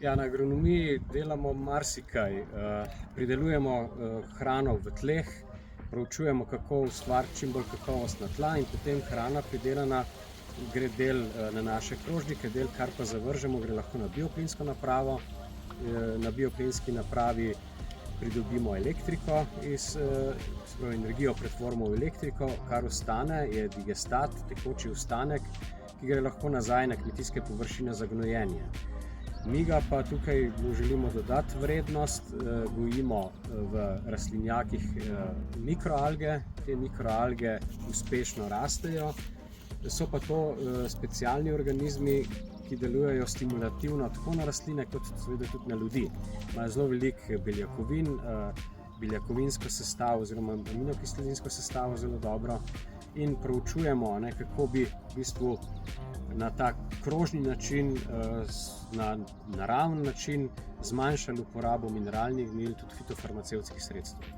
Ja, na agronomiji delamo marsikaj. Pridelujemo hrano v tleh, proučujemo, kako ustvariti čim bolj kakovostna tla, in potem hrana pridelana gre del na naše krožnike, del, kar pa zavržemo, gre lahko na bioplinsko napravo. Na bioplinski napravi pridobimo elektriko, energijo pretvorimo v elektriko, kar ostane, je digestat, tekoči ostanek, ki gre lahko nazaj na kmetijske površine za gnojenje. Mi ga pa tukaj želimo dodati vrednost, gojimo v rastlinjakih mikroalge. Te mikroalge uspešno rastejo, so pa to specialni organizmi, ki delujejo stimulativno tako na rastline, kot seveda tudi na ljudi. Imajo zelo veliko beljakovin, beljakovinsko sestavo oziroma aminokislinsko sestavo zelo dobro, in proučujemo, kako bi v bistvu na tak krožni način, na naraven način zmanjšali uporabo mineralnih gnojil, tudi fitofarmacevtskih sredstev.